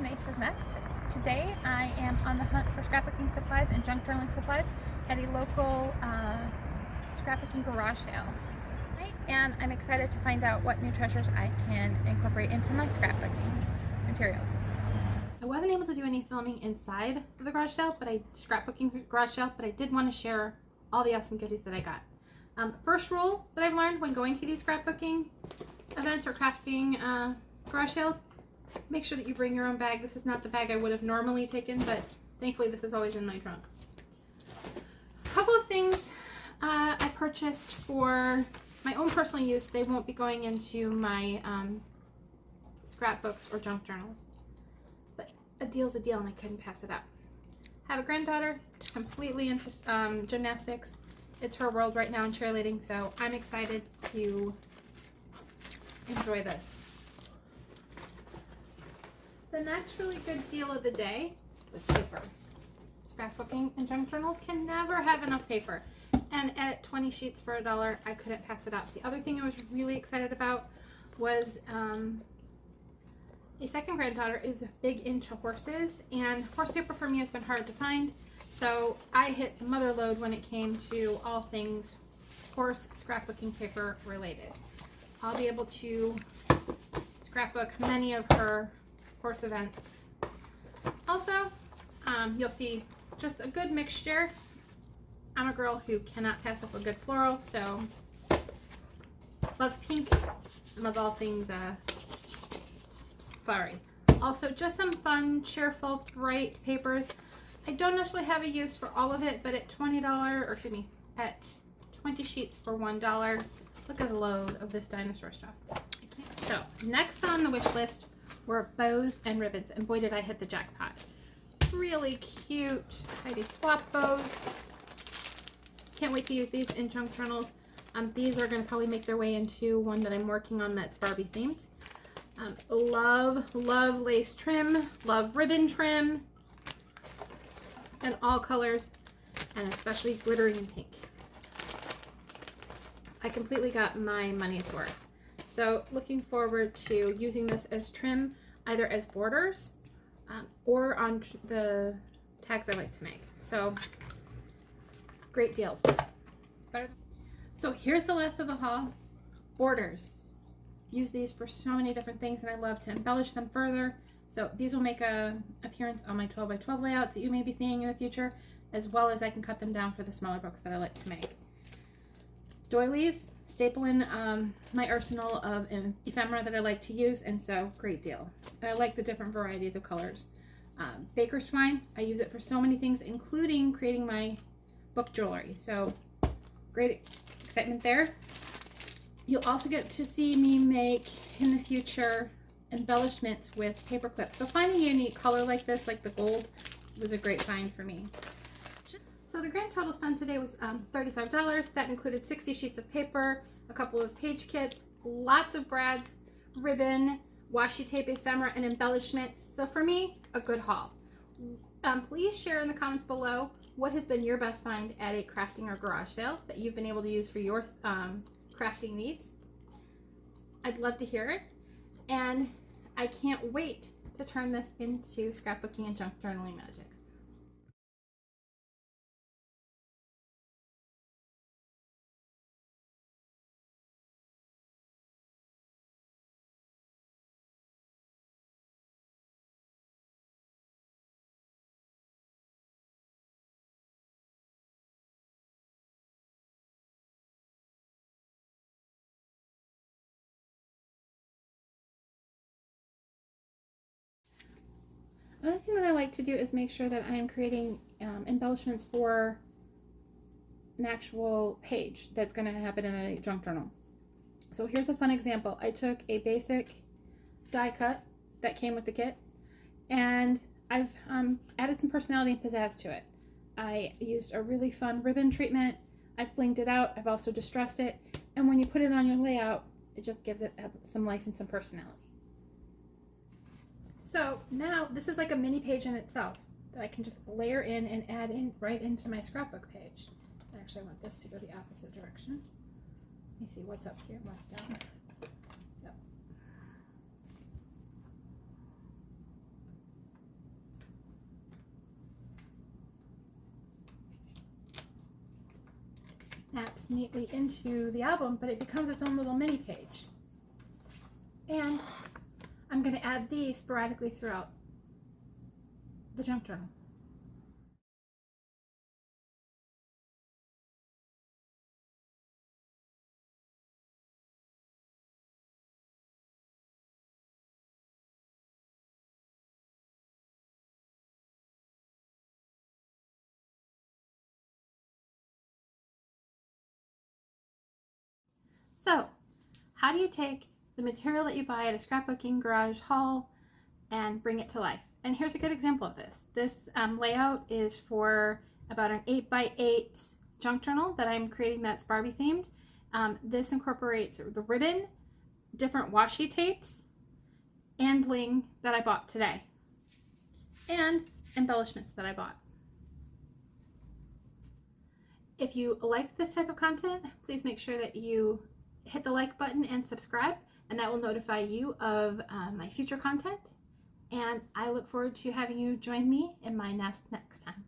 Nice's Nest. Today I am on the hunt for scrapbooking supplies and junk journaling supplies at a local scrapbooking garage sale. And I'm excited to find out what new treasures I can incorporate into my scrapbooking materials. I wasn't able to do any filming inside the garage sale, scrapbooking garage sale, but I did want to share all the awesome goodies that I got. First rule that I've learned when going to these scrapbooking events or crafting garage sales: make sure that you bring your own bag. This is not the bag I would have normally taken, but thankfully this is always in my trunk. A couple of things I purchased for my own personal use. They won't be going into my scrapbooks or junk journals, but a deal's a deal and I couldn't pass it up. I have a granddaughter completely into gymnastics. It's her world right now in cheerleading, so I'm excited to enjoy this. The next really good deal of the day was paper. Scrapbooking and junk journals can never have enough paper. And at 20 sheets for $1, I couldn't pass it up. The other thing I was really excited about was a second granddaughter is big into horses, and horse paper for me has been hard to find. So I hit the mother lode when it came to all things horse scrapbooking paper related. I'll be able to scrapbook many of her horse events. Also, you'll see just a good mixture. I'm a girl who cannot pass up a good floral, so love pink and love all things flowery. Also, just some fun, cheerful, bright papers. I don't necessarily have a use for all of it, but at at 20 sheets for $1, look at the load of this dinosaur stuff. So next on the wish list were bows and ribbons, and boy did I hit the jackpot. Really cute tidy swap bows. Can't wait to use these in junk journals. These are going to probably make their way into one that I'm working on that's Barbie themed. Love lace trim, love ribbon trim, and all colors, and especially glittery and pink. I completely got my money's worth. So looking forward to using this as trim, either as borders or on the tags I like to make. So great deals. So here's the last of the haul. Borders. Use these for so many different things, and I love to embellish them further. So these will make an appearance on my 12 by 12 layouts that you may be seeing in the future, as well as I can cut them down for the smaller books that I like to make. Doilies, staple in my arsenal of ephemera that I like to use, and so great deal. And I like the different varieties of colors. Baker's twine, I use it for so many things, including creating my book jewelry. So great excitement there. You'll also get to see me make in the future embellishments with paper clips. So finding a unique color like this, like the gold, was a great find for me. So the grand total spent today was $35. That included 60 sheets of paper, a couple of page kits, lots of brads, ribbon, washi tape, ephemera, and embellishments. So for me, a good haul. Please share in the comments below what has been your best find at a crafting or garage sale that you've been able to use for your crafting needs. I'd love to hear it, and I can't wait to turn this into scrapbooking and junk journaling magic. Another thing that I like to do is make sure that I am creating embellishments for an actual page that's going to happen in a junk journal. So here's a fun example. I took a basic die cut that came with the kit, and I've added some personality and pizzazz to it. I used a really fun ribbon treatment. I've blinged it out. I've also distressed it, and when you put it on your layout, it just gives it some life and some personality. So now this is like a mini page in itself that I can just layer in and add in right into my scrapbook page. Actually, I want this to go the opposite direction. Let me see what's up here, what's down. Yep. neatly into the album, but it becomes its own little mini page. And I'm going to add these sporadically throughout the junk journal. So, how do you take the material that you buy at a scrapbooking garage haul and bring it to life? And here's a good example of this. This layout is for about an 8x8 junk journal that I'm creating that's Barbie themed. This incorporates the ribbon, different washi tapes, and bling that I bought today, and embellishments that I bought. If you liked this type of content, please make sure that you hit the like button and subscribe, and that will notify you of my future content. And I look forward to having you join me in my nest next time.